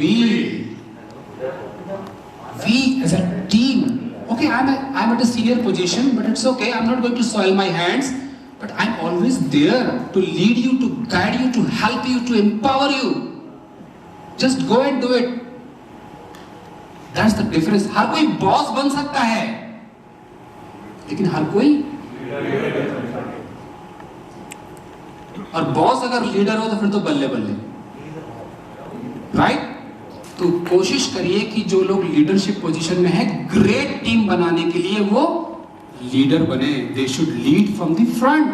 we as a team, okay, I'm at a senior position, but it's okay, I'm not going to soil my hands, but I'm always there to lead you, to guide you, to help you, to empower you. Just go and do it. That's the difference. हर कोई boss बन सकता है, लेकिन हर कोई और boss अगर leader हो तो फिर तो बल्ले बल्ले, राइट? तो कोशिश करिए कि जो लोग लीडरशिप पोजीशन में है, ग्रेट टीम बनाने के लिए वो लीडर बने. They should lead from the front.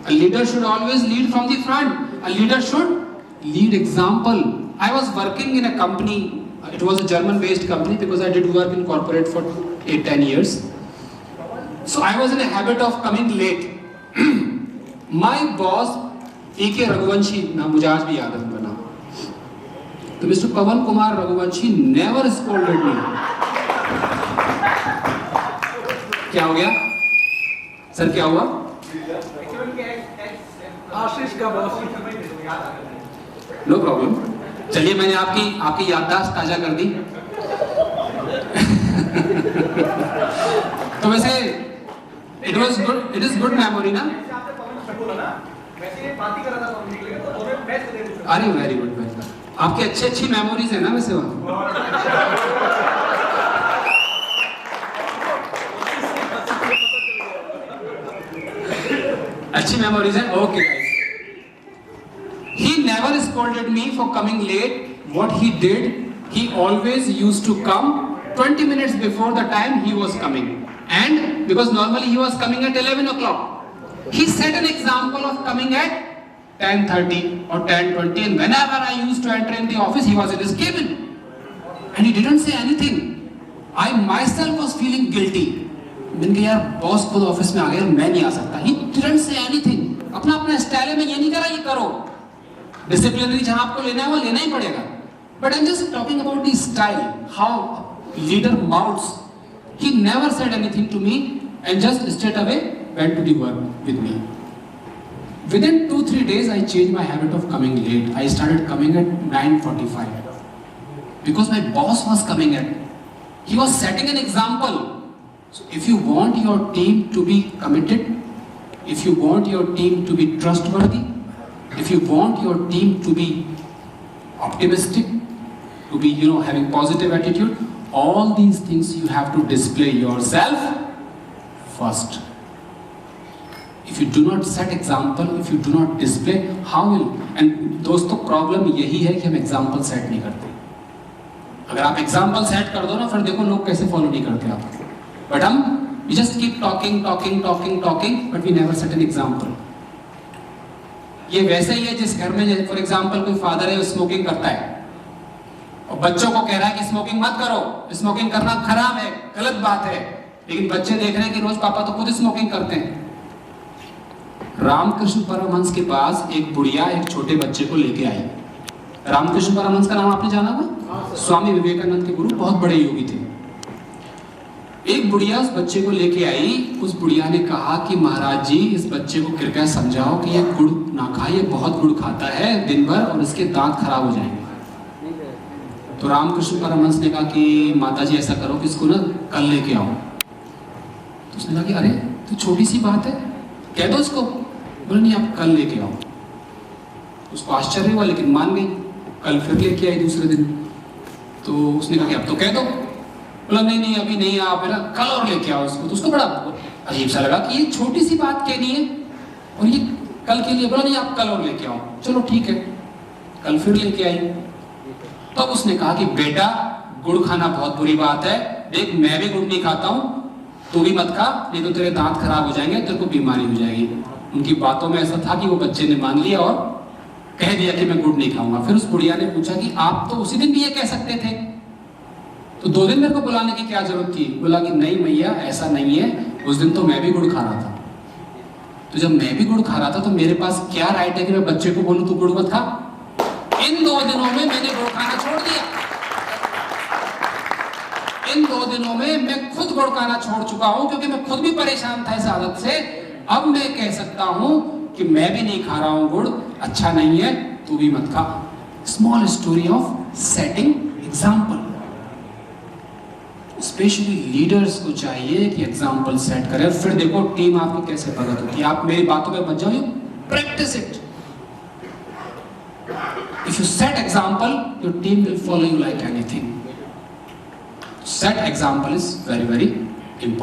A leader should always lead from the front. A leader should lead example. I was working in a company. It was a German-based company because I did work in corporate for 8-10 years. So I was in a habit of coming late. My boss, A.K. Raghuvanshi, नाम मुझे आज भी याद है उनका नाम. तो Mr. Pawan Kumar Raghuvanshi never scolded me. क्या हो गया? सर क्या हुआ? आशीष का बॉस. No problem. चलिए मैंने आपकी याददाश्त ताजा कर दी. तो वैसे इट इज गुड मेमोरी ना. अरे वेरी गुड. आपकी अच्छी मेमोरीज है ना वैसे वहाँ. अच्छी मेमोरीज है. Okay guys. He never scolded me for coming late. What he did, he always used to come 20 minutes before the time he was coming. And because normally he was coming at 11 o'clock, he set an example of coming at 10:30 or 10:20. And whenever I used to enter in the office, he was in his cabin. And he didn't say anything. I myself was feeling guilty. मैंने कहा यार boss खुद office में आ गया, मैं नहीं आ सकता. He didn't say anything. अपना स्टाइल है, मैं ये नहीं करा ये करो. डिसिप्लिनरी जहां आपको लेना है वो लेना ही पड़ेगा. But I am just talking about the style, how leader mounts. He never said anything to me and just straight away went to the work with me. Within 2-3 days I changed my habit of coming late. I started coming at 9:45 because my boss was coming at. He was setting an example. So if you want your team to be committed, if you want your team to be trustworthy, if you want your team to be optimistic, to be having positive attitude, all these things you have to display yourself first. If you do not set example, if you do not display, how will? And दोस्तों problem यही है कि हम example set नहीं करते. अगर आप example set कर दो ना, फिर देखो लोग कैसे फॉलो नहीं करते आपको. बट हम we just keep talking, but we never set an example. ये वैसे ही है जिस घर में फॉर एग्जाम्पल कोई फादर है स्मोकिंग करता है और बच्चों को कह रहा है कि स्मोकिंग मत करो, स्मोकिंग करना खराब है, गलत बात है. लेकिन बच्चे देख रहे हैं कि रोज पापा तो खुद स्मोकिंग करते हैं. रामकृष्ण परमहंस के पास एक बुढ़िया एक छोटे बच्चे को लेके आई. रामकृष्ण परमहंस का नाम आपने जाना होगा, स्वामी विवेकानंद के गुरु, बहुत बड़े योगी थे. एक बुढ़िया उस बच्चे को लेके आई. उस बुढ़िया ने कहा कि महाराज जी इस बच्चे को कृपया समझाओ कि ये गुड़ ना खाए, ये बहुत गुड़ खाता है दिन भर और इसके दांत खराब हो जाएंगे. तो रामकृष्ण परमहंस ने कहा कि माता जी ऐसा करो कि इसको ना कल लेके आओ. तो उसने कहा कि अरे तो छोटी सी बात है, कह दो इसको. बोले नहीं आप कल लेके आओ. उसको आश्चर्य हुआ लेकिन मान गई. कल फिर लेके आई दूसरे दिन. तो उसने कहा कि अब तो कह दो. बोला नहीं अभी नहीं, आप है ना कल और लेके आओ इसको. तो उसको बड़ा अजीब सा लगा कि ये छोटी सी बात कहनी है और ये कल के लिए. बोला नहीं आप कल और लेके आओ. चलो ठीक है. कल फिर लेके आई. तब तो उसने कहा कि बेटा गुड़ खाना बहुत बुरी बात है, देख मैं भी गुड़ नहीं खाता हूँ, तू भी मत खा, नहीं तो तेरे दांत खराब हो जाएंगे, तेरे को बीमारी हो जाएगी. उनकी बातों में ऐसा था कि वो बच्चे ने मान लिया और कह दिया कि मैं गुड़ नहीं खाऊंगा. फिर उस बुढ़िया ने पूछा कि आप तो उसी दिन भी ये कह सकते थे, तो 2 दिन मेरे को बुलाने की क्या जरूरत थी? बोला कि नहीं मैया ऐसा नहीं है, उस दिन तो मैं भी गुड़ खा रहा था. तो जब मैं भी गुड़ खा रहा था तो मेरे पास क्या राइट है कि मैं बच्चे को बोलूं तू गुड़ मत खा? इन 2 दिनों में मैंने गुड़ खाना छोड़ दिया. इन 2 दिनों में मैं खुद गुड़ खाना छोड़ चुका हूं क्योंकि मैं खुद भी परेशान था इस आदत से. अब मैं कह सकता हूं कि मैं भी नहीं खा रहा हूं गुड़, अच्छा नहीं है, तू भी मत खा. Small story of setting example. Specially leaders को चाहिए कि एग्जाम्पल सेट करें, फिर देखो टीम आपकी कैसे प्रगत होती है। आप मेरी बातों पे मत जाओ, practice it. If you set example, your team will follow you like anything. Set example is very, very important.